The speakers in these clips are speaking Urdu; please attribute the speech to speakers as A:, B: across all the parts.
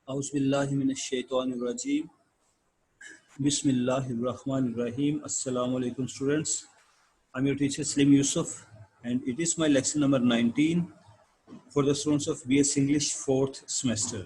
A: Auzubillahiminash-shaytanir-rajim. Bismillahir-rahmanir-rahim. Assalamu alaikum students. I'm your teacher Slim Yusuf and it is my lecture number 19 for the students of BS English 4th semester.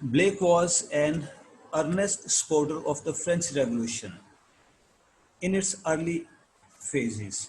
A: Blake was an earnest supporter of the French Revolution in its early phases.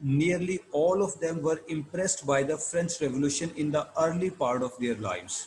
A: nearly all of them were impressed by the French Revolution in the early part of their lives.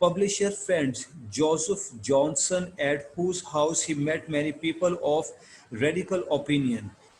A: publisher friend Joseph Johnson at whose house he met many people of radical opinion.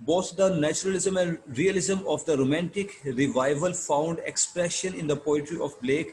A: Both the naturalism and realism of the romantic revival found expression in the poetry of Blake.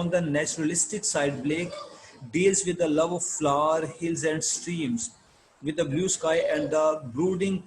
A: On the naturalistic side, Blake deals with the love of flower, hills and streams, with the blue sky and the brooding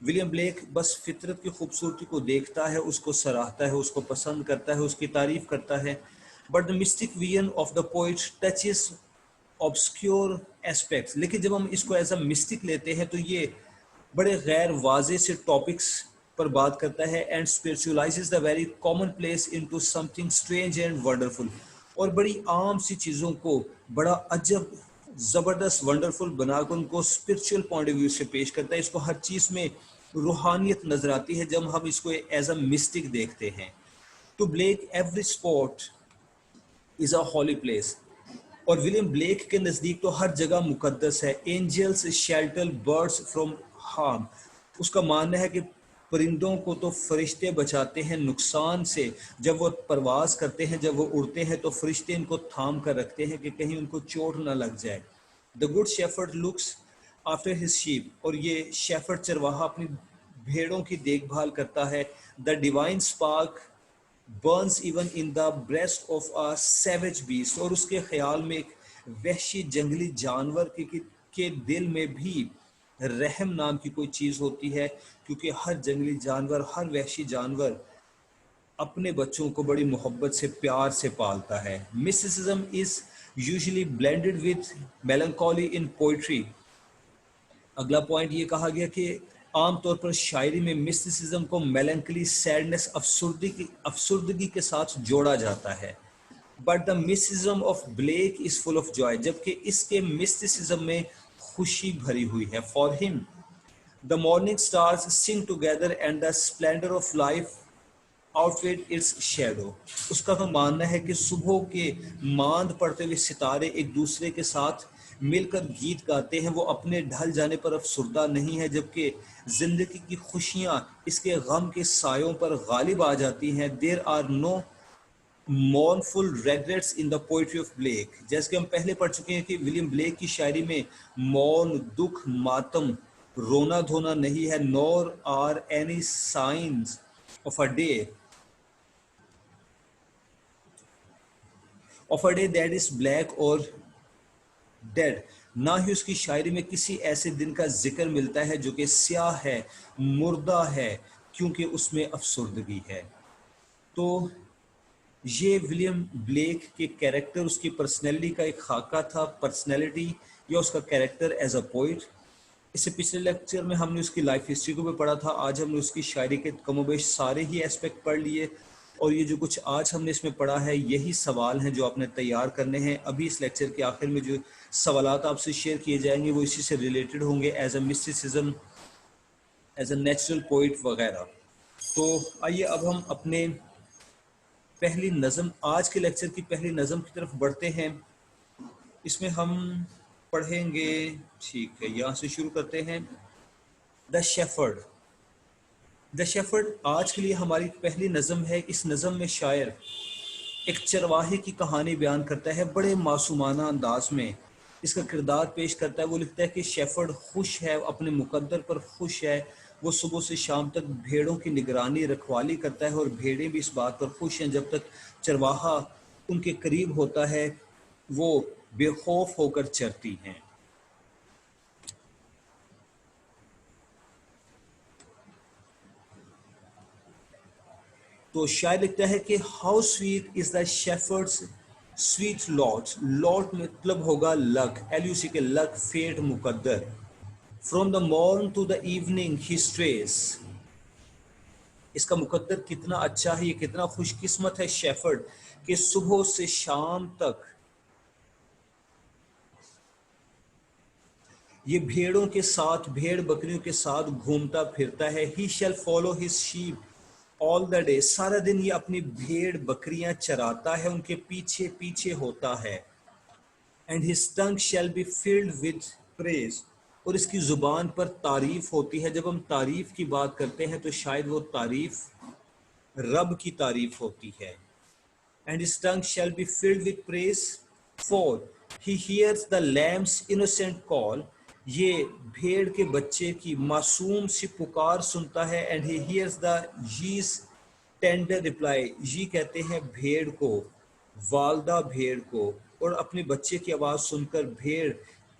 A: William black بس فطرت کی خوبصورتی کو دیکھتا ہے، اس کو سراہتا ہے، اس کو پسند کرتا ہے، اس کی تعریف کرتا ہے. But the mystic vision of the poet touches obscure aspects. لیکن جب ہم اس کو ایز اے مسٹک لیتے ہیں تو یہ بڑے غیر واضح سے ٹاپکس پر بات کرتا ہے and spiritualizes the very common place into something strange and wonderful. اور بڑی عام سی چیزوں کو بڑا عجب زبردست ونڈرفل بنا کر ان کو اسپرچل پوائنٹ آف ویو سے پیش کرتا ہے. اس کو ہر چیز میں روحانیت نظر آتی ہے جب ہم اس کو ایز اے مسٹک دیکھتے ہیں. To Blake every spot is a holy place. اور ولیم بلیک کے نزدیک تو ہر جگہ مقدس ہے. Angels shelter birds from harm. اس کا ماننا ہے کہ پرندوں کو تو فرشتے بچاتے ہیں نقصان سے. جب وہ پرواز کرتے ہیں، جب وہ اڑتے ہیں تو فرشتے ان کو تھام کر رکھتے ہیں کہ کہیں ان کو چوٹ نہ لگ جائے. The good shepherd looks after his shape. اور یہ شیفرڈ چرواہا اپنی بھیڑوں کی دیکھ بھال کرتا ہے. The divine spark burns even in the breast of a savage beast. اور اس کے خیال میں ایک وحشی جنگلی جانور کے دل میں بھی رحم نام کی کوئی چیز ہوتی ہے، کیونکہ ہر جنگلی جانور، ہر وحشی جانور اپنے بچوں کو بڑی محبت سے پیار سے پالتا ہے. Mysticism is usually blended with melancholy in poetry. اگلا پوائنٹ یہ کہا گیا کہ عام طور پر شاعری میں مسٹیسزم کو میلنکلی، سیڈنس، افسردگی کے ساتھ جوڑا جاتا ہے. But the mysticism of Blake is full of joy. جبکہ اس کے مسٹیسزم میں خوشی بھری ہوئی ہے. For him the morning stars sang together and the splendour of life outweigh its shadow. اس کا تو ماننا ہے کہ صبح کے ماند پڑتے ہوئے ستارے ایک دوسرے کے ساتھ مل کر گیت گاتے ہیں. وہ اپنے ڈھل جانے پر افسردہ نہیں ہے، جبکہ زندگی کی خوشیاں اس کے غم کے سایوں پر غالب آ جاتی ہیں. There are no mournful regrets in the poetry of Blake. جیسے کہ ہم پہلے پڑھ چکے ہیں کہ ولیم بلیک کی شاعری میں مون، دکھ، ماتم، رونا دھونا نہیں ہے. nor are any signs of a day that is black or dead. نہ ہی اس کی شاعری میں کسی ایسے دن کا ذکر ملتا ہے جو کہ سیاہ ہے، مردہ ہے، کیونکہ اس میں افسردگی ہے. تو یہ ولیم بلیک کے کیریکٹر، اس کی پرسنالٹی کا ایک خاکہ تھا. پرسنالٹی یا اس کا کیریکٹر ایز اے پوئٹ. اس سے پچھلے لیکچر میں ہم نے اس کی لائف ہسٹری کو بھی پڑھا تھا. آج ہم نے اس کی شاعری کے کم و بیش سارے ہی ایسپیکٹ پڑھ لیے. اور یہ جو کچھ آج ہم نے اس میں پڑھا ہے یہی سوال ہیں جو آپ نے تیار کرنے ہیں. ابھی اس لیکچر کے آخر میں جو سوالات آپ سے شیئر کیے جائیں گے وہ اسی سے ریلیٹڈ ہوں گے، as a mysticism, as a natural poet وغیرہ. تو آئیے اب ہم اپنے پہلی نظم، آج کے لیکچر کی پہلی نظم کی طرف بڑھتے ہیں. اس میں ہم پڑھیں گے، ٹھیک ہے یہاں سے شروع کرتے ہیں. دا شیفرڈ. دا شیفرڈ آج کے لیے ہماری پہلی نظم ہے. اس نظم میں شاعر ایک چرواہے کی کہانی بیان کرتا ہے بڑے معصومانہ انداز میں. اس کا کردار پیش کرتا ہے. وہ لکھتا ہے کہ شیفرڈ خوش ہے، اپنے مقدر پر خوش ہے. وہ صبح سے شام تک بھیڑوں کی نگرانی، رکھوالی کرتا ہے، اور بھیڑیں بھی اس بات پر خوش ہیں. جب تک چرواہا ان کے قریب ہوتا ہے وہ بے خوف ہو کر چرتی ہیں. تو شاعر لکھتا ہے کہ how sweet is the shepherd's sweet lot. Lot مطلب ہوگا لک، LUC کے لک، فیٹ، مقدر. فرام دا مارن ٹو دا ایوننگ ہی اسٹریز. اس کا مقدر کتنا اچھا ہے، یہ کتنا خوش قسمت ہے شیفرڈ کہ صبح سے شام تک یہ بھیڑوں کے ساتھ، بھیڑ بکریوں کے ساتھ گھومتا پھرتا ہے. He shall follow his shape all the day. سارا دن یہ اپنی بھیڑ بکریاں چراتا ہے، ان کے پیچھے پیچھے ہوتا ہے. And his tongue shall be filled with praise. اور اس کی زبان پر تعریف ہوتی ہے. جب ہم تعریف کی بات کرتے ہیں تو شاید وہ تعریف رب کی تعریف ہوتی ہے. And his tongue shall be filled with praise, for he hears the lamb's innocent call. یہ بھیڑ کے بچے کی معصوم سی پکار سنتا ہے. And he hears the ye's tender reply. یہ کہتے ہیں بھیڑ کو، والدہ بھیڑ کو. اور اپنے بچے کی آواز سن کر بھیڑ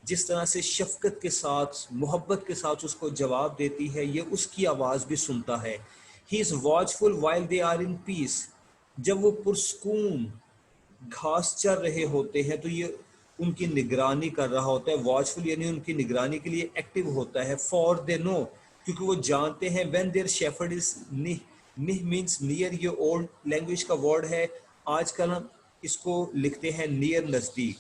A: جس طرح سے شفقت کے ساتھ محبت کے ساتھ اس کو جواب دیتی ہے، یہ اس کی آواز بھی سنتا ہے. ہی از واچفل وائل دے آر ان پیس. جب وہ پرسکون گھاس چر رہے ہوتے ہیں تو یہ ان کی نگرانی کر رہا ہوتا ہے. واچفل یعنی ان کی نگرانی کے لیے ایکٹیو ہوتا ہے. فار دے نو، کیونکہ وہ جانتے ہیں. وین دیئر شیفرڈ از نہ مینس نیئر، یہ اولڈ لینگویج کا ورڈ ہے. آج کل ہم اس کو لکھتے ہیں نیئر، نزدیک.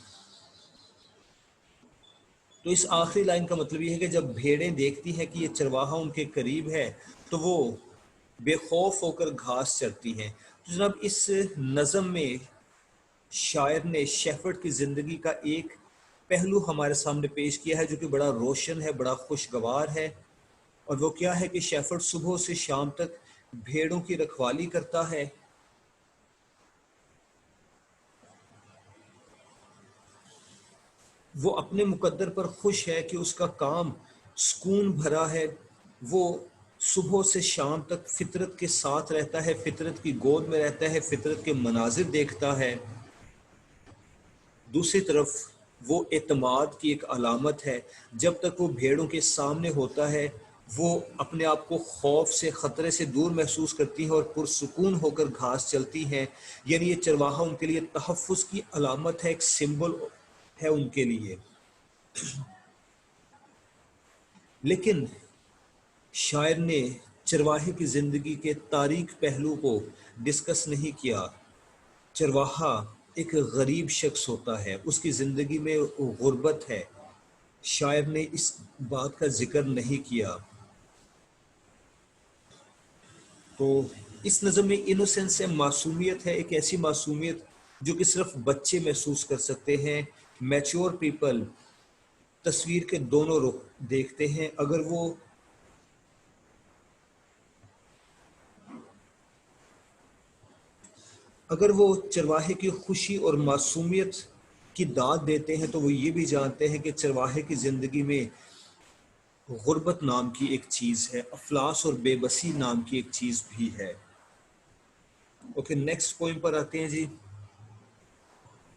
A: تو اس آخری لائن کا مطلب یہ ہے کہ جب بھیڑیں دیکھتی ہیں کہ یہ چرواہا ان کے قریب ہے تو وہ بے خوف ہو کر گھاس چرتی ہیں. تو جناب اس نظم میں شاعر نے شیفرڈ کی زندگی کا ایک پہلو ہمارے سامنے پیش کیا ہے جو کہ بڑا روشن ہے، بڑا خوشگوار ہے. اور وہ کیا ہے کہ شیفرڈ صبح سے شام تک بھیڑوں کی رکھوالی کرتا ہے. وہ اپنے مقدر پر خوش ہے کہ اس کا کام سکون بھرا ہے. وہ صبح سے شام تک فطرت کے ساتھ رہتا ہے، فطرت کی گود میں رہتا ہے، فطرت کے مناظر دیکھتا ہے. دوسری طرف وہ اعتماد کی ایک علامت ہے. جب تک وہ بھیڑوں کے سامنے ہوتا ہے وہ اپنے آپ کو خوف سے، خطرے سے دور محسوس کرتی ہیں اور پرسکون ہو کر گھاس چلتی ہیں. یعنی یہ چرواہا ان کے لیے تحفظ کی علامت ہے، ایک سمبل ہے ان کے لیے. لیکن شاعر نے چرواہے کی زندگی کے تاریک پہلو کو ڈسکس نہیں کیا. چرواہا ایک غریب شخص ہوتا ہے، اس کی زندگی میں غربت ہے. شاعر نے اس بات کا ذکر نہیں کیا. تو اس نظم میں انوسینس ہے، معصومیت ہے، ایک ایسی معصومیت جو کہ صرف بچے محسوس کر سکتے ہیں. میچور پیپل تصویر کے دونوں رخ دیکھتے ہیں. اگر وہ چرواہے کی خوشی اور معصومیت کی داد دیتے ہیں تو وہ یہ بھی جانتے ہیں کہ چرواہے کی زندگی میں غربت نام کی ایک چیز ہے، افلاس اور بے بسی نام کی ایک چیز بھی ہے. اوکے، نیکسٹ پوائنٹ پر آتے ہیں جی.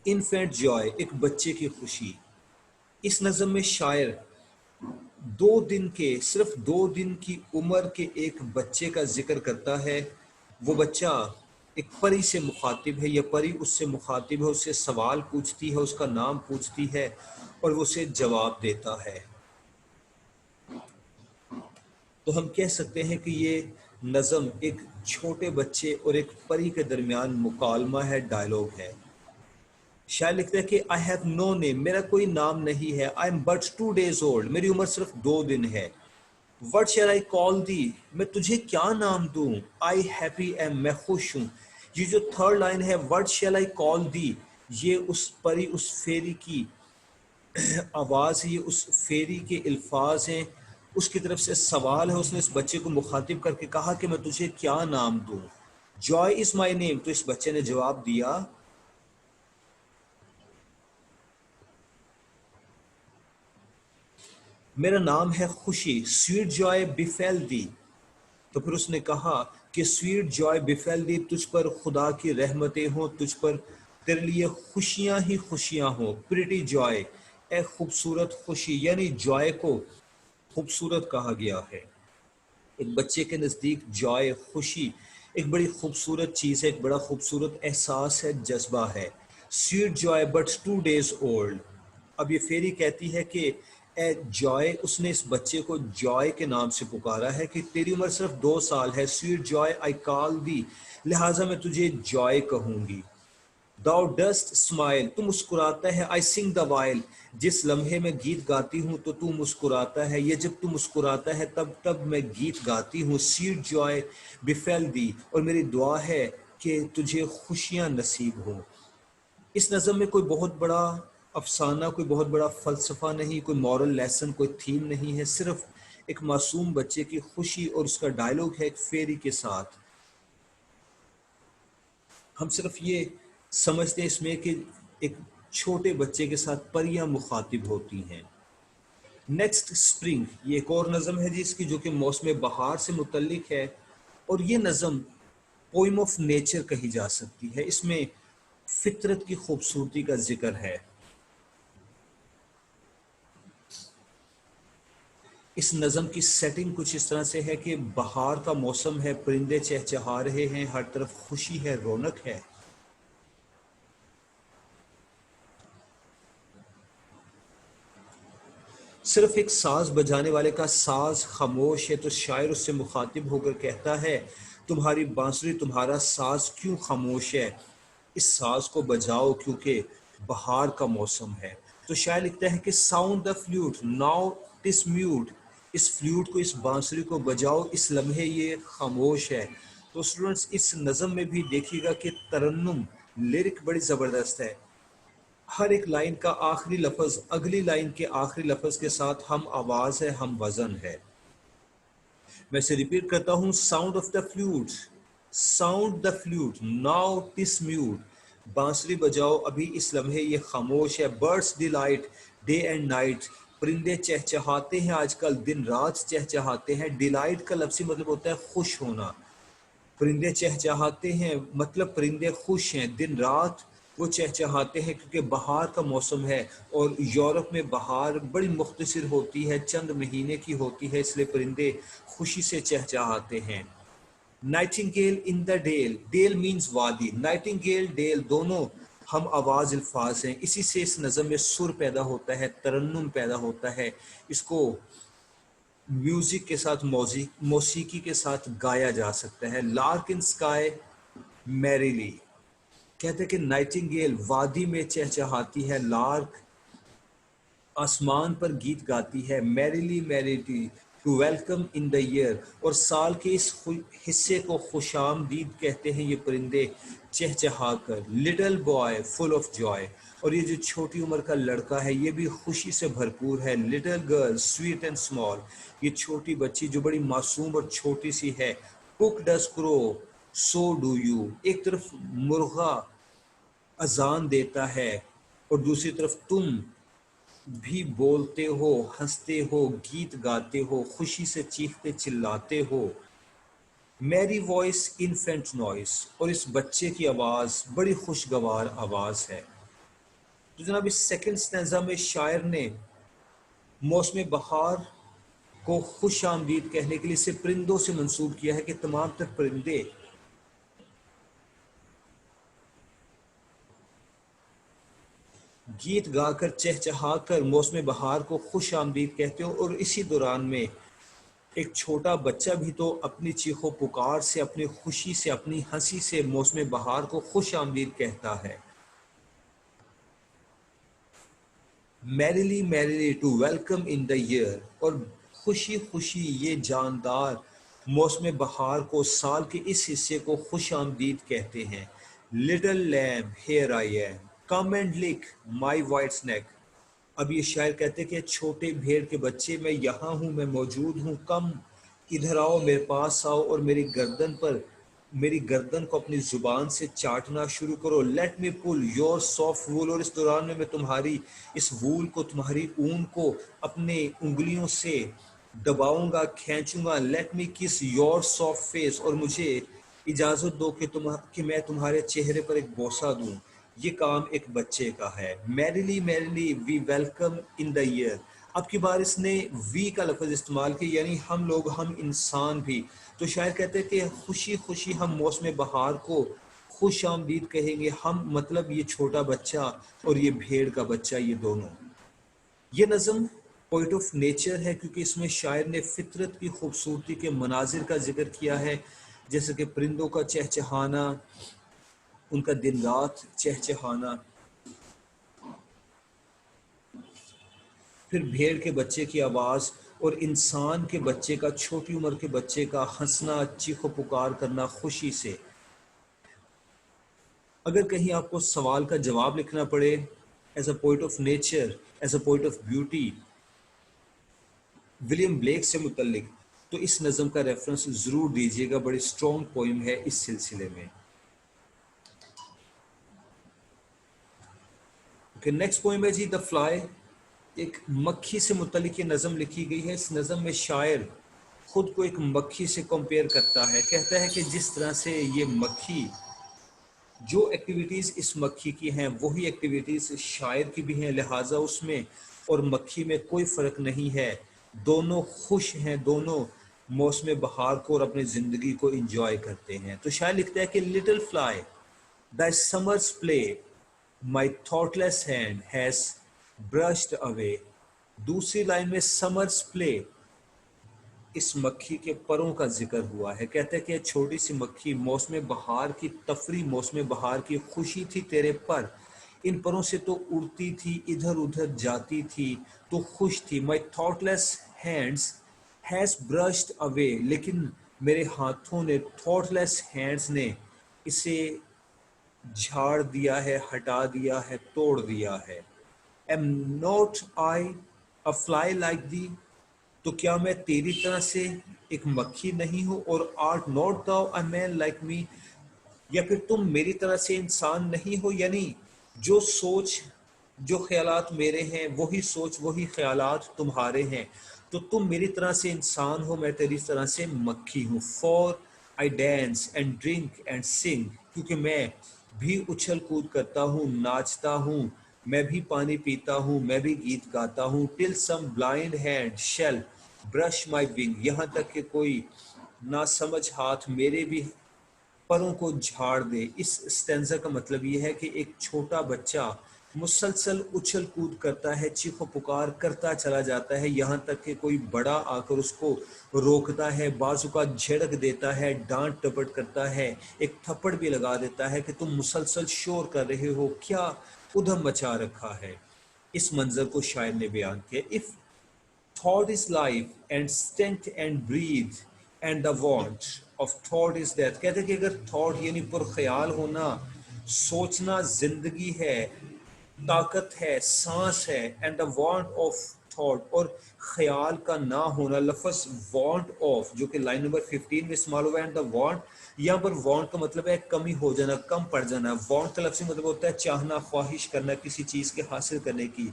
A: انفینٹ جوائے، ایک بچے کی خوشی. اس نظم میں شاعر صرف 2 دن کی عمر کے ایک بچے کا ذکر کرتا ہے. وہ بچہ ایک پری سے مخاطب ہے، یا پری اس سے مخاطب ہے، اس سے سوال پوچھتی ہے، اس کا نام پوچھتی ہے اور وہ اسے جواب دیتا ہے. تو ہم کہہ سکتے ہیں کہ یہ نظم ایک چھوٹے بچے اور ایک پری کے درمیان مکالمہ ہے، ڈائلاگ ہے. شاعر لکھتا ہے کہ آئی ہیو نو نیم، میرا کوئی نام نہیں ہے. I am but 2 days old، میری عمر صرف 2 دن ہے. وٹ شیل آئی کال دی، میں تجھے کیا نام دوں. آئی ہیپی ایم، میں خوش ہوں. یہ جو تھرڈ لائن ہے وٹ شیل آئی کال دی، یہ اس پری، اس فیری کی آواز ہے، یہ اس فیری کے الفاظ ہیں. اس کی طرف سے سوال ہے، اس نے اس بچے کو مخاطب کر کے کہا کہ میں تجھے کیا نام دوں. جوائے از مائی نیم، تو اس بچے نے جواب دیا میرا نام ہے خوشی. سویٹ جوائے بفیل دی. تو پھر اس نے کہا کہ سویٹ جوائے بفیل دی، تجھ پر خدا کی رحمتیں ہوں، تجھ پر تیرے لیے خوشیاں ہی خوشیاں ہوں. پریٹی جوائے، اے خوبصورت خوشی. یعنی جوائے کو خوبصورت کہا گیا ہے. ایک بچے کے نزدیک جوائے، خوشی ایک بڑی خوبصورت چیز ہے، ایک بڑا خوبصورت احساس ہے، جذبہ ہے. Sweet joy but 2 days old. اب یہ فیری کہتی ہے کہ اے جوائے، اس نے اس بچے کو جوائے کے نام سے پکارا ہے کہ تیری عمر صرف 2 سال ہے. سویٹ جوائے آئی کال دی، لہٰذا میں تجھے جوائے کہوں گی. Thou dost smile، تو مسکراتا ہے. I sing the while، جس لمحے میں گیت گاتی ہوں تو مسکراتا ہے، یا جب مسکراتا ہے تب میں گیت گاتی ہوں. سیڈ جوائے بفیل دی، اور میری دعا ہے کہ تجھے خوشیاں نصیب ہوں. اس نظم میں کوئی بہت بڑا افسانہ، کوئی بہت بڑا فلسفہ نہیں، کوئی مورل لیسن، کوئی تھیم نہیں ہے. صرف ایک معصوم بچے کی خوشی اور اس کا ڈائلاگ ہے ایک فیری کے ساتھ. ہم صرف یہ سمجھتے ہیں اس میں کہ ایک چھوٹے بچے کے ساتھ پریاں مخاطب ہوتی ہیں. نیکسٹ اسپرنگ، یہ ایک اور نظم ہے جس کی جو کہ موسم بہار سے متعلق ہے، اور یہ نظم پوئم آف نیچر کہی جا سکتی ہے. اس میں فطرت کی خوبصورتی کا ذکر ہے. اس نظم کی سیٹنگ کچھ اس طرح سے ہے کہ بہار کا موسم ہے، پرندے چہچہا رہے ہیں، ہر طرف خوشی ہے، رونق ہے۔ صرف ایک ساز بجانے والے کا ساز خاموش ہے تو شاعر اس سے مخاطب ہو کر کہتا ہے تمہاری بانسری، تمہارا ساز کیوں خاموش ہے؟ اس ساز کو بجاؤ کیونکہ بہار کا موسم ہے۔ تو شاعر لکھتا ہے کہ sound the flute now it's mute, us float کو، اس بانسری کو بجاؤ، اس لمحے یہ خاموش ہے۔ تو اسٹوڈنٹس اس نظم میں بھی دیکھیے گا کہ ترنم، لیرک بڑی زبردست ہے۔ ہر ایک لائن کا آخری لفظ اگلی لائن کے آخری لفظ کے ساتھ ہم آواز ہے، ہم وزن ہے۔ میں اسے ریپیٹ کرتا ہوں، sound of the flute, sound the flute now it's mute, بانسری بجاؤ ابھی اس لمحے یہ خاموش ہے۔ Birds delight day and night, پرندے چہچہاتے ہیں آج کل، دن رات چہچہاتے ہیں۔ ڈیلائٹ کا لفظی مطلب ہوتا ہے خوش ہونا، پرندے چہچہاتے ہیں مطلب پرندے خوش ہیں، دن رات وہ چہچہاتے ہیں کیونکہ بہار کا موسم ہے، اور یورپ میں بہار بڑی مختصر ہوتی ہے، چند مہینے کی ہوتی ہے، اس لیے پرندے خوشی سے چہچہاتے ہیں۔ Nightingale in the dale, dale means وادی، نائٹنگیل ڈیل دونوں ہم آواز الفاظ ہیں، اسی سے اس نظم میں سر پیدا ہوتا ہے، ترنم پیدا ہوتا ہے، اس کو میوزک کے ساتھ، موسیقی کے ساتھ گایا جا سکتا ہے۔ لارک ان سکائی میریلی، کہتے ہیں کہ نائٹنگیل وادی میں چہچہاتی ہے، لارک آسمان پر گیت گاتی ہے، merrily merrily to welcome in the year, اور سال کے اس حصے کو خوش آمدید کہتے ہیں یہ پرندے چہچہا کر۔ Little boy full of joy, اور یہ جو چھوٹی عمر کا لڑکا ہے یہ بھی خوشی سے بھرپور ہے۔ Little girl sweet and small, یہ چھوٹی بچی جو بڑی معصوم اور چھوٹی سی ہے۔ کک ڈز کرو سو ڈو یو، ایک طرف مرغا اذان دیتا ہے اور دوسری طرف تم بھی بولتے ہو، ہنستے ہو، گیت گاتے ہو، خوشی سے چیختے چلاتے ہو۔ میری وائس انفینٹ نوائس، اور اس بچے کی آواز بڑی خوشگوار آواز ہے۔ تو جناب اس سیکنڈ سٹینزا میں شاعر نے موسم بہار کو خوش آمدید کہنے کے لیے اسے پرندوں سے منسوب کیا ہے کہ تمام تر پرندے گیت گا کر چہچہا کر موسم بہار کو خوش آمدید کہتے ہو، اور اسی دوران میں ایک چھوٹا بچہ بھی تو اپنی چیخ و پکار سے، اپنی خوشی سے، اپنی ہنسی سے موسم بہار کو خوش آمدید کہتا ہے۔ Merrily merrily to welcome in the year, اور خوشی خوشی یہ جاندار موسم بہار کو، سال کے اس حصے کو خوش آمدید کہتے ہیں۔ Little lamb here I am come and lick my white neck, اب یہ شاعر کہتے کہ چھوٹے بھیڑ کے بچے میں یہاں ہوں، میں موجود ہوں، کم ادھر آؤ، میرے پاس آؤ اور میری گردن کو اپنی زبان سے چاٹنا شروع کرو۔ Let me pull your soft wool, اور اس دوران میں تمہاری اس وول کو، تمہاری اون کو اپنے انگلیوں سے دباؤں گا، کھینچوں گا۔ لیٹ می کس یور سافٹ فیس، اور مجھے اجازت دو کہ میں تمہارے چہرے پر ایک بوسہ دوں۔ یہ کام ایک بچے کا ہے۔ Merrily میریلی we welcome in the year, اب کی بار اس نے وی کا لفظ استعمال کیا، یعنی ہم لوگ، ہم انسان بھی۔ تو شاعر کہتے ہیں کہ خوشی خوشی ہم موسم بہار کو خوش آمدید کہیں گے، ہم مطلب یہ چھوٹا بچہ اور یہ بھیڑ کا بچہ، یہ دونوں۔ یہ نظم پوئٹ آف نیچر ہے کیونکہ اس میں شاعر نے فطرت کی خوبصورتی کے مناظر کا ذکر کیا ہے، جیسے کہ پرندوں کا چہچہانا، ان کا دن رات چہچہانا، پھر بھیڑ کے بچے کی آواز، اور انسان کے بچے کا، چھوٹی عمر کے بچے کا ہنسنا، چیخ و پکار کرنا خوشی سے۔ اگر کہیں آپ کو سوال کا جواب لکھنا پڑے as a poet of nature, as a poet of beauty, William black سے متعلق، تو اس نظم کا ریفرنس ضرور دیجیے گا، بڑی سٹرونگ پوئم ہے اس سلسلے میں۔ نیکسٹ پوئم ہے جی دا فلائی، ایک مکھی سے متعلق یہ نظم لکھی گئی ہے۔ اس نظم میں شاعر خود کو ایک مکھی سے کمپیئر کرتا ہے، کہتا ہے کہ جس طرح سے یہ مکھی، جو ایکٹیویٹیز اس مکھی کی ہیں وہی ایکٹیویٹیز شاعر کی بھی ہیں، لہٰذا اس میں اور مکھی میں کوئی فرق نہیں ہے۔ دونوں خوش ہیں، دونوں موسم بہار کو اور اپنی زندگی کو انجوائے کرتے ہیں. تو شاعر لکھتا ہے کہ little fly thy summer's play my thoughtless hand has brushed away. دوسری لائن میں summer's play اس مکھی کے پروں کا ذکر ہوا ہے. کہتے ہیں کہ چھوٹی سی مکھی، موسم بہار کی تفریح، موسم بہار کی خوشی تھی تیرے پر، ان پروں سے تو اڑتی تھی، ادھر ادھر جاتی تھی، تو خوش تھی. My thoughtless hands has brushed away، لیکن میرے ہاتھوں نے، thoughtless hands نے اسے جھاڑ دیا ہے، ہٹا دیا ہے، توڑ دیا ہے. Am not I a fly like thee؟ تو کیا میں تیری طرح سے ایک مکھی نہیں ہوں؟ اور art not thou a man like me؟ یا پھر تم میری طرح سے انسان نہیں ہو؟ یعنی جو سوچ، جو خیالات میرے ہیں وہی سوچ، وہی خیالات تمہارے ہیں. تو تم میری طرح سے انسان ہو، میں تیری طرح سے مکھی ہوں. For I dance and drink and sing، کیونکہ میں بھی اچھل کود کرتا ہوں، ناچتا ہوں، میں بھی پانی پیتا ہوں، میں بھی گیت گاتا ہوں. Till some blind hand shall brush my wing، یہاں تک کہ کوئی ناسمجھ ہاتھ میرے بھی پروں کو جھاڑ دے. اس اسٹینزا کا مطلب یہ ہے کہ ایک چھوٹا بچہ مسلسل اچھل کود کرتا ہے، چیخ و پکار کرتا چلا جاتا ہے، یہاں تک کہ کوئی بڑا آ کر اس کو روکتا ہے، بعض اوقات جھڑک دیتا ہے، ڈانٹ ٹپٹ کرتا ہے، ایک تھپڑ بھی لگا دیتا ہے کہ تم مسلسل شور کر رہے ہو، کیا ادھم مچا رکھا ہے. اس منظر کو شاعر نے بیان کیا. If thought is life and strength and breathe and the want of thought is death، کہتے ہیں کہ اگر thought یعنی پرخیال ہونا، سوچنا زندگی ہے، طاقت ہے، سانس ہے، and the want of thought، اور خیال کا نہ ہونا. لفظ want of جو کہ لائن نمبر 15 میں استعمال ہوا ہے، and the want، یہاں پر want کا مطلب ہے کمی ہو جانا، کم پڑ جانا. want کا لفظی مطلب ہوتا ہے چاہنا، خواہش کرنا کسی چیز کے حاصل کرنے کی.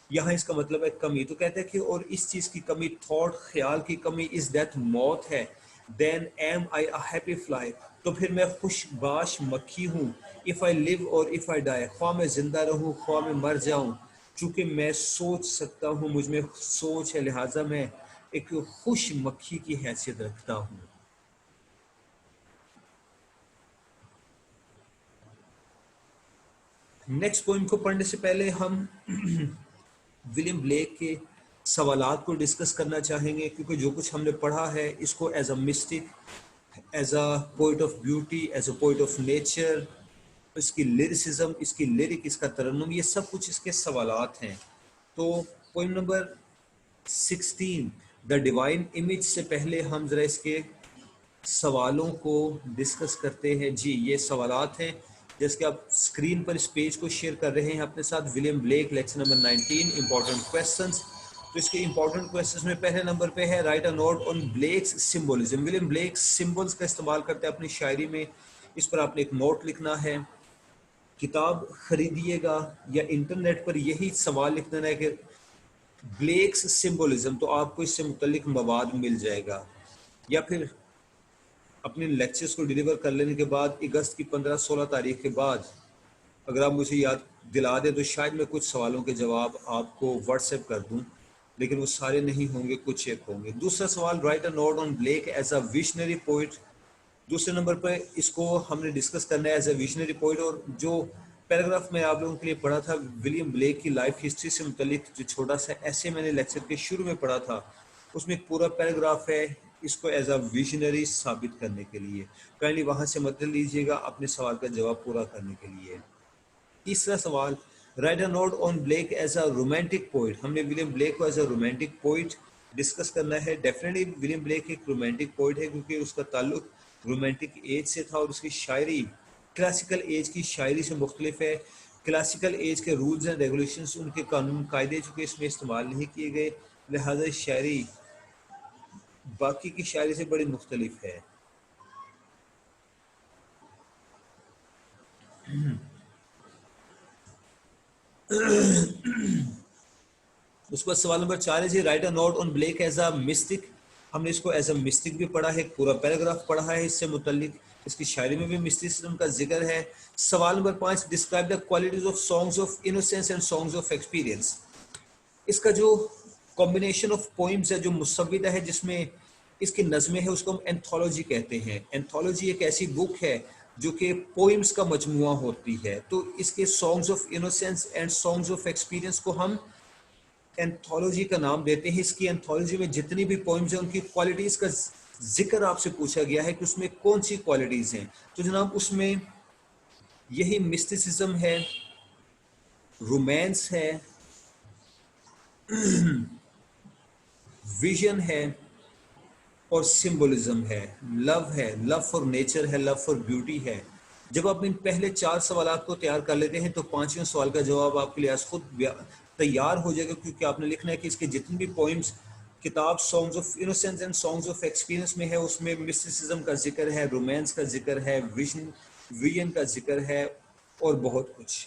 A: یہاں اس کا مطلب ہے کمی. تو کہتے ہیں کہ اور اس چیز کی کمی، تھاٹ، خیال کی کمی، اس ڈیتھ موت ہے. Then am I a happy fly, تو پھر میں خوش باش مکھی ہوں. اف آئی لیو اور اف آئی ڈائی، خواہ میں زندہ رہوں خواہ میں مر جاؤں، چونکہ میں سوچ سکتا ہوں، مجھ میں سوچ ہے، لہٰذا میں ایک خوش مکھی کی حیثیت رکھتا ہوں. نیکسٹ پوئم کو پڑھنے سے پہلے ہم ولیم بلیک کے سوالات کو ڈسکس کرنا چاہیں گے، کیونکہ جو کچھ ہم نے پڑھا ہے اس کو as a mystic, as a poet of beauty, as a poet of nature, اس کی لیریسزم، اس کی لیرک، اس کا ترنم، یہ سب کچھ اس کے سوالات ہیں. تو poem number 16 the divine image سے پہلے ہم ذرا اس کے سوالوں کو ڈسکس کرتے ہیں. جی یہ سوالات ہیں جیسے کہ آپ اسکرین پر اس پیج کو شیئر کر رہے ہیں اپنے ساتھ. William black lecture number 19 important questions. تو اس کے امپورٹنٹ کویسچنز میں پہلے نمبر پہ ہے write a note on Blake's symbolism. William Blake symbols کا استعمال کرتے ہیں اپنی شاعری میں، اس پر آپ نے ایک نوٹ لکھنا ہے. کتاب خریدیے گا یا انٹرنیٹ پر یہی سوال لکھ دینا ہے کہ بلیکس سمبولزم، تو آپ کو اس سے متعلق مواد مل جائے گا. یا پھر اپنے لیکچرز کو ڈیلیور کر لینے کے بعد اگست کی 15-16 تاریخ کے بعد اگر آپ مجھے یاد دلا دیں تو شاید میں کچھ سوالوں کے جواب آپ کو واٹس ایپ کر دوں، لیکن وہ سارے نہیں ہوں گے، کچھ ایک ہوں گے. دوسرا سوال، write a note on Blake as a visionary poet. دوسرے نمبر پہ اس کو ہم نے ڈسکس کرنا ہے ایز اے ویشنری پوئٹ. اور جو پیراگراف میں آپ لوگوں کے لیے پڑھا تھا ولیم بلیک کی لائف ہسٹری سے متعلق، جو چھوٹا سا ایسے میں نے لیکچر کے شروع میں پڑھا تھا، اس میں ایک پورا پیراگراف ہے اس کو ایز اے ویژنری ثابت کرنے کے لیے. کائنڈلی وہاں سے مدد لیجیے گا اپنے سوال کا جواب پورا کرنے کے لیے. تیسرا سوال، write a note on Blake as a romantic poet. ہم نے ولیم بلیک کو as a romantic poet discuss کرنا ہے. ڈیفینیٹلی ولیم بلیک ایک رومانٹک پوئٹ ہے کیونکہ اس کا تعلق رومانٹک ایج سے تھا، اور اس کی شاعری کلاسیکل ایج کی شاعری سے مختلف ہے. کلاسیکل ایج کے رولز اینڈ ریگولیشنز، ان کے قانون قاعدے چونکہ اس میں استعمال نہیں کیے گئے، لہذا شاعری باقی کی شاعری سے بڑی مختلف ہے. اس کے بعد سوال نمبر 4 ہے جی write a note on Blake as a mystic. ہم نے اس کو ایز اے مسٹک بھی پڑھا ہے، ایک پورا پیراگراف پڑھا ہے اس سے متعلق، اس کی شاعری میں بھی مسٹیسزم کا ذکر ہے. سوال نمبر 5، describe the qualities of songs of innocence and songs of experience. اس کا جو کمبینیشن آف پوئمز ہے جو مسودہ ہے، جس میں اس کی نظمیں ہیں، اس کو ہم اینتھولوجی کہتے ہیں. اینتھولوجی ایک ایسی بک ہے جو کہ پوئمز کا مجموعہ ہوتی ہے. تو اس کے songs of innocence and songs of experience کو ہم اینتھولوجی کا نام دیتے ہیں. اس کی اینتھولوجی میں جتنی بھی پوئمز ہیں ان کی کوالٹیز کا ذکر آپ سے پوچھا گیا ہے کہ اس میں کون سی کوالٹیز ہیں. تو جناب اس میں یہی مسٹیسزم ہے، رومانس ہے، ویژن ہے اور سمبولزم ہے، لو ہے، لو فار نیچر ہے، لو فار بیوٹی ہے. جب آپ ان پہلے 4 سوالات کو تیار کر لیتے ہیں تو 5ویں سوال کا جواب آپ کے لیے خود تیار ہو جائے گا، کیونکہ آپ نے لکھنا ہے کہ اس کے جتنے بھی پوئمز کتاب songs of innocence and songs of experience میں ہے، اس میں مسٹیسزم کا ذکر ہے، رومانس کا ذکر ہے، ویژن کا ذکر ہے اور بہت کچھ.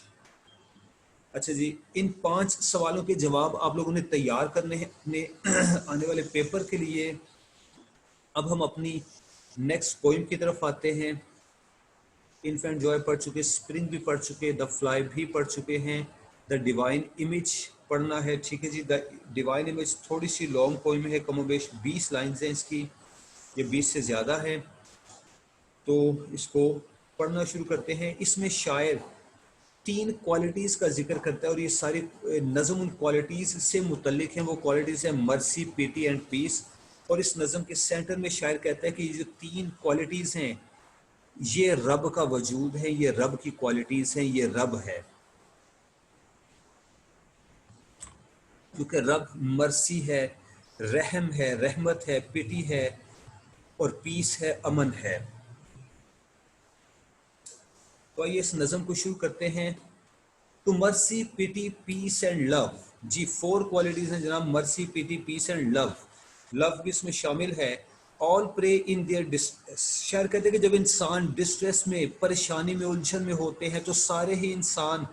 A: اچھا جی، ان 5 سوالوں کے جواب آپ لوگوں نے تیار کرنے ہیں اپنے آنے والے پیپر کے لیے. اب ہم اپنی نیکسٹ پوئم کی طرف آتے ہیں. انفینٹ جوائے پڑھ چکے، اسپرنگ بھی پڑھ چکے، دا فلائی بھی پڑھ چکے ہیں، دا ڈیوائن امیج پڑھنا ہے. ٹھیک ہے جی، دا ڈیوائن امیج تھوڑی سی لانگ پوئم ہے، کم و بیش 20 لائنز ہیں اس کی، یہ 20 سے زیادہ ہے. تو اس کو پڑھنا شروع کرتے ہیں. اس میں شاعر 3 کوالٹیز کا ذکر کرتا ہے اور یہ ساری نظم ان کوالٹیز سے متعلق ہیں. وہ کوالٹیز ہیں مرسی، پیٹی اینڈ پیس. اور اس نظم کے سینٹر میں شاعر کہتا ہے کہ یہ جو 3 کوالٹیز ہیں یہ رب کا وجود ہے، یہ رب کی کوالٹیز ہیں، یہ رب ہے. کیونکہ رب مرسی ہے، رحم ہے، رحمت ہے، پیٹی ہے اور پیس ہے، امن ہے. تو آئیے اس نظم کو شروع کرتے ہیں. تو مرسی، pity, piece and love. G 4 qualities ہیں جناب، مرسی، پیٹی، پیس اینڈ لو. لو بھی اس میں شامل ہے. آل پرے ان دیئر ڈسٹریس. شاعر کہتے ہیں کہ جب انسان ڈسٹریس میں، پریشانی میں، الجھن میں ہوتے ہیں تو سارے ہی انسان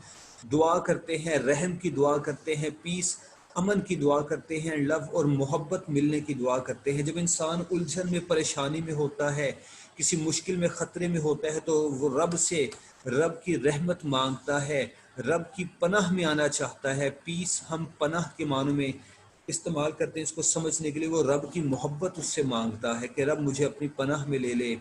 A: دعا کرتے ہیں، رحم کی دعا کرتے ہیں، پیس امن کی دعا کرتے ہیں، لو اور محبت ملنے کی دعا کرتے ہیں. جب انسان الجھن میں، پریشانی میں ہوتا ہے، کسی مشکل میں، خطرے میں ہوتا ہے تو وہ رب سے، رب کی رحمت مانگتا ہے، رب کی پناہ میں آنا چاہتا ہے. پیس ہم پناہ کے معنوں میں استعمال کرتے ہیں اس کو سمجھنے کے لیے. وہ رب کی محبت اس سے مانگتا ہے کہ رب مجھے اپنی پناہ میں لے لے،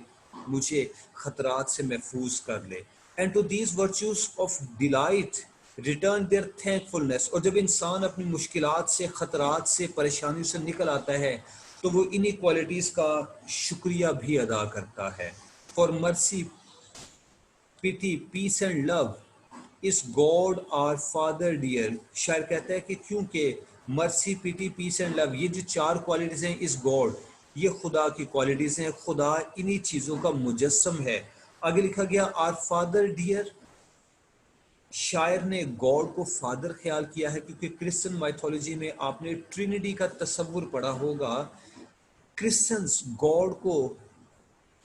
A: مجھے خطرات سے محفوظ کر لے. And to these virtues of delight return their thankfulness. اور جب انسان اپنی مشکلات سے، خطرات سے، پریشانیوں سے نکل آتا ہے تو وہ انہی کوالٹیز کا شکریہ بھی ادا کرتا ہے. فار مرسی، pity, peace and love is God our Father dear. شاعر کہتا ہے کہ کیونکہ مرسی، پیٹی، پیس اینڈ لو، یہ جو 4 کوالٹیز ہیں اس گاڈ، یہ خدا کی کوالٹیز ہیں. خدا انہی چیزوں کا مجسم ہے. آگے لکھا گیا آر فادر ڈیئر. شاعر نے گاڈ کو فادر خیال کیا ہے کیونکہ کرسچن مائتھولوجی میں آپ نے ٹرینیٹی کا تصور پڑھا ہوگا. کرسچنز گاڈ کو،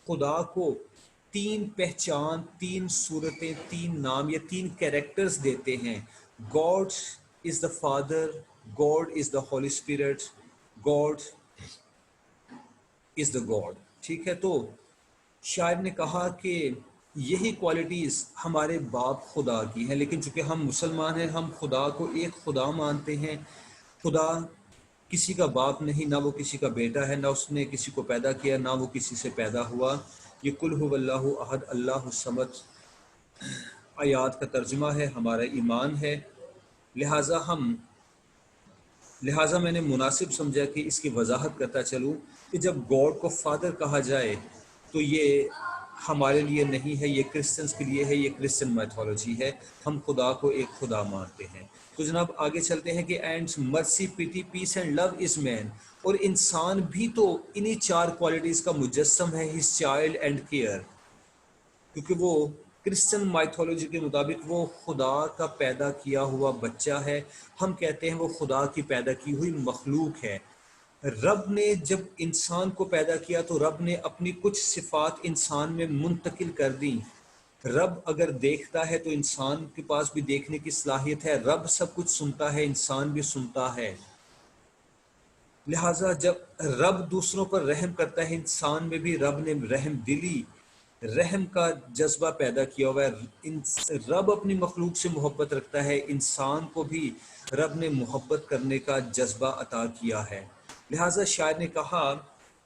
A: خدا کو 3 پہچان، 3 صورتیں، 3 نام یا 3 کیریکٹرز دیتے ہیں. God is the father, God is the holy spirit, God is the God. ٹھیک ہے، تو شاعر نے کہا کہ یہی کوالٹیز ہمارے باپ خدا کی ہیں، لیکن چونکہ ہم مسلمان ہیں ہم خدا کو ایک خدا مانتے ہیں. خدا کسی کا باپ نہیں، نہ وہ کسی کا بیٹا ہے، نہ اس نے کسی کو پیدا کیا، نہ وہ کسی سے پیدا ہوا. یہ کل هو اللہ احد اللہ الصمد آیات کا ترجمہ ہے، ہمارا ایمان ہے. لہٰذا میں نے مناسب سمجھا کہ اس کی وضاحت کرتا چلوں کہ جب گاڈ کو فادر کہا جائے تو یہ ہمارے لیے نہیں ہے، یہ کرسچنس کے لیے ہے، یہ کرسچن میتھولوجی ہے. ہم خدا کو ایک خدا مانتے ہیں. تو جناب آگے چلتے ہیں کہ and mercy, pity, piece and لو از مین. اور انسان بھی تو انہی 4 کوالٹیز کا مجسم ہے، ہز چائلڈ اینڈ کیئر. کیونکہ وہ کرسچن مائتھولوجی کے مطابق وہ خدا کا پیدا کیا ہوا بچہ ہے. ہم کہتے ہیں وہ خدا کی پیدا کی ہوئی مخلوق ہے. رب نے جب انسان کو پیدا کیا تو رب نے اپنی کچھ صفات انسان میں منتقل کر دیں. رب اگر دیکھتا ہے تو انسان کے پاس بھی دیکھنے کی صلاحیت ہے. رب سب کچھ سنتا ہے، انسان بھی سنتا ہے. لہٰذا جب رب دوسروں پر رحم کرتا ہے، انسان میں بھی رب نے رحم دلی رحم کا جذبہ پیدا کیا ہوا ہے. رب اپنی مخلوق سے محبت رکھتا ہے, انسان کو بھی رب نے محبت کرنے کا جذبہ عطا کیا ہے. لہٰذا شاعر نے کہا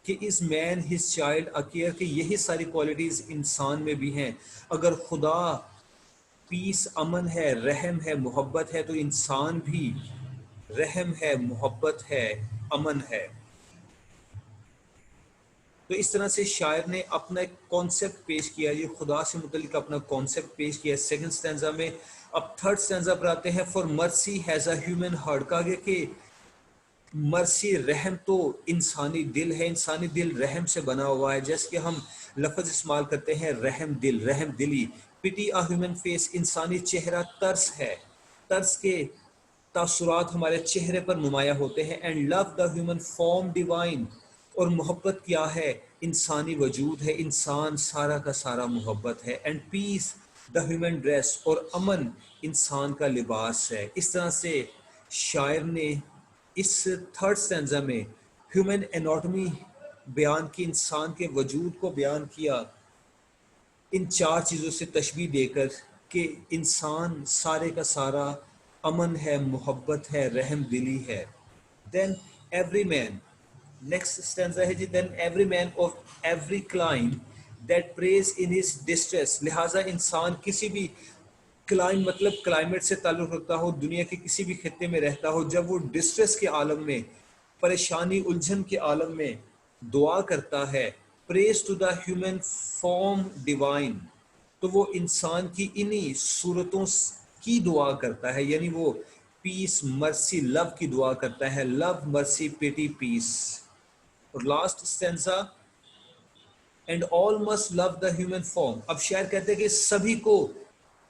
A: کہ اس مین ہز چائلڈ اکیئر, کہ یہی ساری کوالٹیز انسان میں بھی ہیں. اگر خدا پیس امن ہے, رحم ہے, محبت ہے, تو انسان بھی رحم ہے, محبت ہے, امن ہے. تو اس طرح سے شاعر نے اپنا ایک کانسیپٹ پیش کیا, یہ خدا سے متعلق اپنا کانسیپٹ پیش کیا سیکنڈ سٹینزا میں. اب تھرڈ سٹینزا پر آتے ہیں. فار مرسی ہیز اے ہیومن ہارٹ, کہا گیا کہ مرسی رحم تو انسانی دل ہے, انسانی دل رحم سے بنا ہوا ہے. جیسے کہ ہم لفظ استعمال کرتے ہیں رحم دل, رحم دلی. پٹی اے ہیومن فیس, انسانی چہرہ ترس ہے, ترس کے تاثرات ہمارے چہرے پر نمایاں ہوتے ہیں. And love the human form divine, اور محبت کیا ہے, انسانی وجود ہے, انسان سارا کا سارا محبت ہے. And peace the human dress, اور امن انسان کا لباس ہے. اس طرح سے شاعر نے اس تھرڈ سٹینزا میں ہیومن اناٹمی بیان کی, انسان کے وجود کو بیان کیا ان چار چیزوں سے تشبیہ دے کر کہ انسان سارے کا سارا امن ہے, محبت ہے, رحم دلی ہے. Then every man, next stanza ہے جی, then every man of every clime that prays in his distress, لہٰذا انسان کسی بھی کلائم مطلب کلائمیٹ سے تعلق رکھتا ہو, دنیا کے کسی بھی خطے میں رہتا ہو, جب وہ ڈسٹریس کے عالم میں, پریشانی الجھن کے عالم میں دعا کرتا ہے, prays to the human form divine, تو وہ انسان کی انہی صورتوں کی دعا کرتا ہے, یعنی وہ پیس, مرسی, لو کی دعا کرتا ہے, لو, مرسی, پیٹی, پیس. اور last stanza, and all must love the human form. اب شاعر کہتے ہیں کہ سبھی کو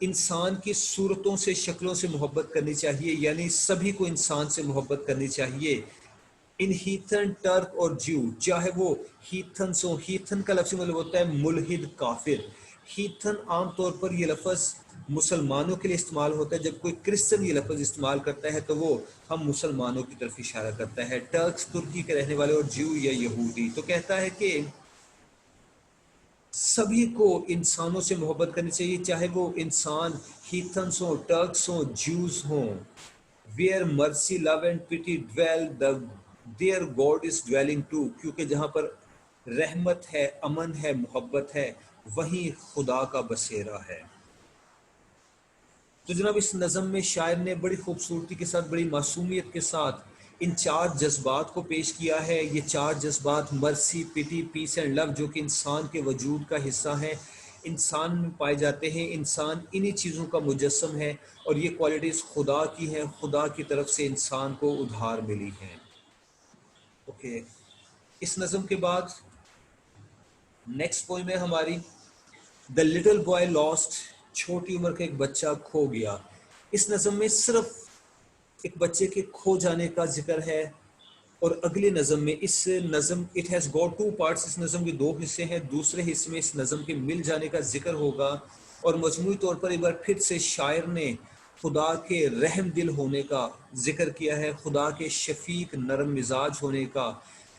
A: انسان کی صورتوں سے, شکلوں سے محبت کرنی چاہیے, یعنی سبھی کو انسان سے محبت کرنی چاہیے. ان ہیتھن, ٹرک اور جیو, چاہے وہ ہیتھنس ہوں, ہیتھن کا لفظ مطلب ہوتا ہے ملحد, کافر. ہیتھن عام طور پر یہ لفظ مسلمانوں کے لیے استعمال ہوتا ہے, جب کوئی کرسچن یہ لفظ استعمال کرتا ہے تو وہ ہم مسلمانوں کی طرف اشارہ کرتا ہے. ٹرکس ترکی کے رہنے والے, اور جیو یا یہودی. تو کہتا ہے کہ سبھی کو انسانوں سے محبت کرنی چاہیے, چاہے وہ انسان ہیتھنس ہوں, ٹرکس ہوں, جیوز ہوں. Where mercy, love and pity dwell, there God is dwelling too, کیونکہ جہاں پر رحمت ہے, امن ہے, محبت ہے, وہیں خدا کا بسیرا ہے. تو جناب اس نظم میں شاعر نے بڑی خوبصورتی کے ساتھ, بڑی معصومیت کے ساتھ ان چار جذبات کو پیش کیا ہے. یہ چار جذبات مرسی, پٹی, پیس اینڈ لو, جو کہ انسان کے وجود کا حصہ ہیں, انسان میں پائے جاتے ہیں. انسان انہی چیزوں کا مجسم ہے, اور یہ کوالٹیز خدا کی ہیں, خدا کی طرف سے انسان کو ادھار ملی ہیں. اوکے, اس نظم کے بعد نیکسٹ پوئم ہے ہماری دا لٹل بوائے لاسٹ, چھوٹی عمر کا ایک بچہ کھو گیا. اس نظم میں صرف ایک بچے کے کھو جانے کا ذکر ہے, اور اگلی نظم میں اس نظم it has got two parts, اس نظم کے دو حصے ہیں. دوسرے حصے میں اس نظم کے مل جانے کا ذکر ہوگا, اور مجموعی طور پر ایک بار پھر سے شاعر نے خدا کے رحم دل ہونے کا ذکر کیا ہے, خدا کے شفیق نرم مزاج ہونے کا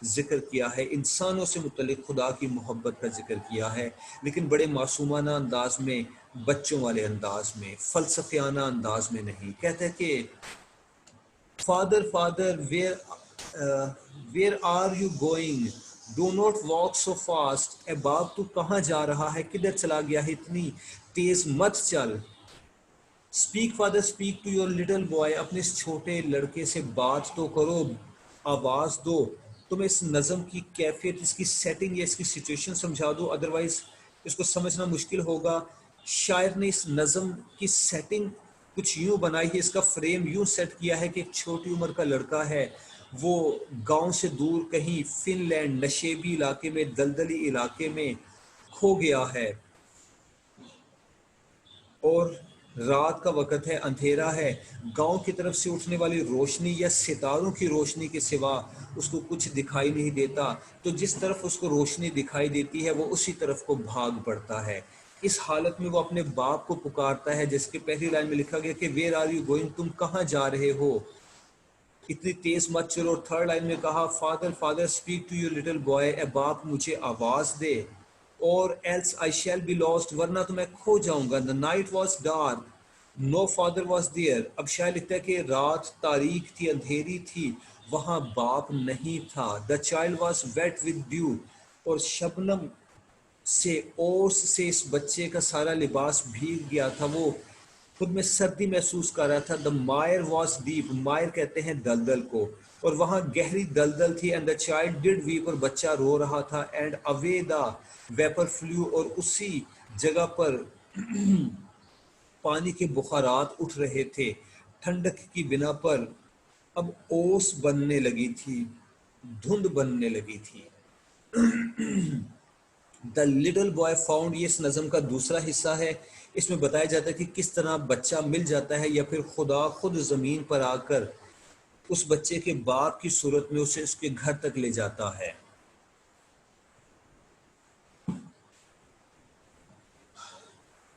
A: ذکر کیا ہے, انسانوں سے متعلق خدا کی محبت کا ذکر کیا ہے, لیکن بڑے معصومانہ انداز میں, بچوں والے انداز میں, فلسفیانہ انداز میں نہیں. کہتے ہیں کہ father father where are you going, do not walk so fast, اے باپ تو کہاں جا رہا ہے, کدھر چلا گیا ہے, اتنی تیز مت چل. Speak father speak to your little boy, اپنے اس چھوٹے لڑکے سے بات تو کرو, آواز دو. تو میں اس نظم کی کیفیت, اس کی سیٹنگ یا اس کی سچویشن سمجھا دوں, ادروائز اس کو سمجھنا مشکل ہوگا. شاعر نے اس نظم کی سیٹنگ کچھ یوں بنائی ہے, اس کا فریم یوں سیٹ کیا ہے کہ ایک چھوٹی عمر کا لڑکا ہے, وہ گاؤں سے دور کہیں فن لینڈ, نشیبی علاقے میں, دلدلی علاقے میں کھو گیا ہے, اور رات کا وقت ہے, اندھیرا ہے, گاؤں کی طرف سے اٹھنے والی روشنی یا ستاروں کی روشنی کے سوا اس کو کچھ دکھائی نہیں دیتا. تو جس طرف اس کو روشنی دکھائی دیتی ہے وہ اسی طرف کو بھاگ پڑتا ہے. اس حالت میں وہ اپنے باپ کو پکارتا ہے, جس کے پہلی لائن میں لکھا گیا کہ ویئر آر یو گوئنگ, تم کہاں جا رہے ہو, اتنی تیز مت چلو. اور تھرڈ لائن میں کہا father father speak to your little boy, اے باپ مجھے آواز دے. or else I shall be lost, ورنہ تو میں کھو جاؤں گا. The night was dark, no father was there. اب شاید لکھتا ہے کہ رات تاریک تھی، اندھیری تھی، وہاں باپ نہیں تھا. The child was wet with dew, اور شبنم سے، اوس سے اس بچے کا سارا لباس بھیگ گیا تھا، وہ خود میں سردی محسوس کر رہا تھا. The mire was deep, mire کہتے ہیں دلدل کو، اور وہاں گہری دلدل تھی. And the child did weep، اور بچہ رو رہا تھا. And away the vapor flew، اور اسی جگہ پر پانی کے بخارات اٹھ رہے تھے ٹھنڈک کی بنا پر. اب اوس بننے لگی تھی، دھند بننے لگی تھی. دا لٹل بوائے فاؤنڈ، یہ اس نظم کا دوسرا حصہ ہے. اس میں بتایا جاتا ہے کہ کس طرح بچہ مل جاتا ہے، یا پھر خدا خود زمین پر آ کر اس بچے کے باپ کی صورت میں اسے اس کے گھر تک لے جاتا ہے.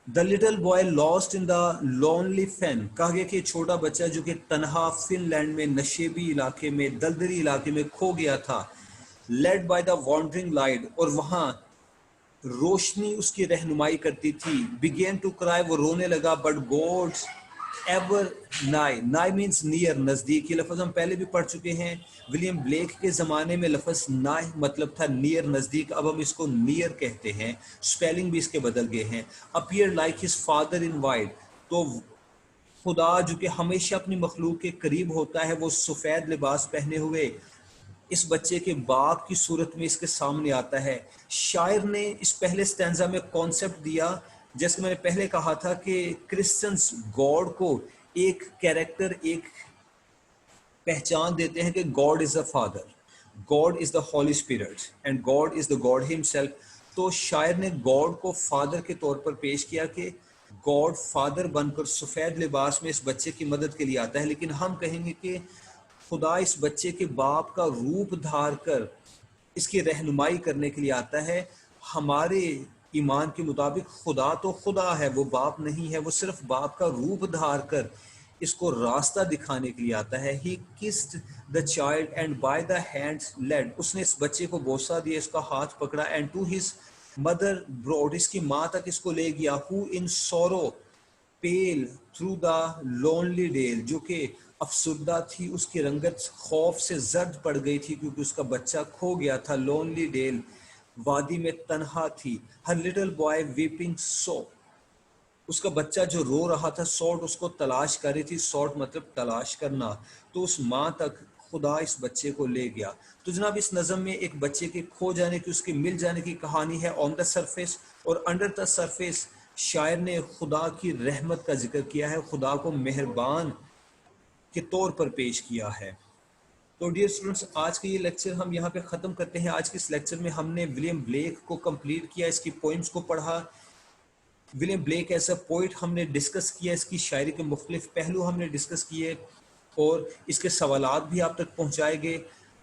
A: The little boy last in the lonely fan, کہا گیا کہ چھوٹا بچہ جو کہ تنہا فن لینڈ میں، نشیبی علاقے میں، دلدلی علاقے میں کھو گیا تھا. Led by the wondering light, اور وہاں روشنی اس کی رہنمائی کرتی تھی. بگین ٹو کرائی، وہ رونے لگا. But God ever nigh, nigh means near, نزدیک. یہ لفظ ہم پہلے بھی پڑھ چکے ہیں. ولیم بلیک کے زمانے میں لفظ نائے مطلب تھا نیئر، نزدیک. اب ہم اس کو نیئر کہتے ہیں، سپیلنگ بھی اس کے بدل گئے ہیں. Appear like his father in white, تو خدا جو کہ ہمیشہ اپنی مخلوق کے قریب ہوتا ہے، وہ سفید لباس پہنے ہوئے اس بچے کے باپ کی صورت میں اس کے سامنے آتا ہے. شاعر نے اس پہلے سٹینزا میں کانسیپٹ دیا، جیسے میں نے پہلے کہا تھا کہ کرسچنز گاڈ کو ایک کیریکٹر، ایک پہچان دیتے ہیں کہ God is a father, God is the holy spirit and God is the God himself. تو شاعر نے گاڈ کو فادر کے طور پر پیش کیا کہ گاڈ فادر بن کر سفید لباس میں اس بچے کی مدد کے لیے آتا ہے. لیکن ہم کہیں گے کہ خدا اس بچے کے باپ کا روپ دھار کر اس کی رہنمائی کرنے کے لیے آتا ہے. ہمارے ایمان کے مطابق خدا تو خدا ہے، وہ باپ نہیں ہے، وہ صرف باپ کا روپ دھار کر اس کو راستہ دکھانے کے لیے آتا ہے. He kissed the child and by the hands led، اس نے اس بچے کو بوسہ دیا، اس کا ہاتھ پکڑا. And to his mother brought، اس کی ماں تک اس کو لے گیا. Who in sorrow pale through the lonely dale، جو کہ افسردہ تھی، اس کی رنگت خوف سے زرد پڑ گئی تھی کیونکہ اس کا بچہ کھو گیا تھا. لونلی ڈیل، وادی میں تنہا تھی. ہر لٹل بوائے ویپنگ سو، اس کا بچہ جو رو رہا تھا. سوٹ، اس کو تلاش کر رہی تھی. سوٹ مطلب تلاش کرنا. تو اس ماں تک خدا اس بچے کو لے گیا. تو جناب اس نظم میں ایک بچے کے کھو جانے کی، اس کے مل جانے کی کہانی ہے آن دا سرفیس، اور انڈر دا سرفیس شاعر نے خدا کی رحمت کا ذکر کیا ہے، خدا کو مہربان کے طور پر پیش کیا ہے. تو ڈیئر اسٹوڈنٹس، آج کا یہ لیکچر ہم یہاں پہ ختم کرتے ہیں. آج کے اس لیکچر میں ہم نے ولیم بلیک کو کمپلیٹ کیا، اس کی پوئمز کو پڑھا. William black as a poet ہم نے ڈسکس کیا، اس کی شاعری کے مختلف پہلو ہم نے ڈسکس کیے، اور اس کے سوالات بھی آپ تک پہنچائے گئے.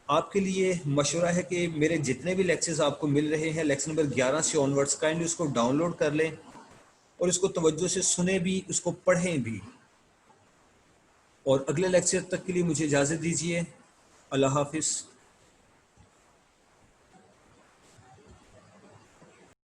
A: آپ کے لیے مشورہ ہے کہ میرے جتنے بھی لیکچرز آپ کو مل رہے ہیں لیکچر نمبر 11 سے آن ورڈس، کائنڈلی اس کو ڈاؤن لوڈ کر لیں اور اس کو توجہ سے سنیں بھی، اس کو پڑھیں بھی. اور اگلے لیکچر تک کے لیے مجھے اجازت دیجیے. اللہ حافظ.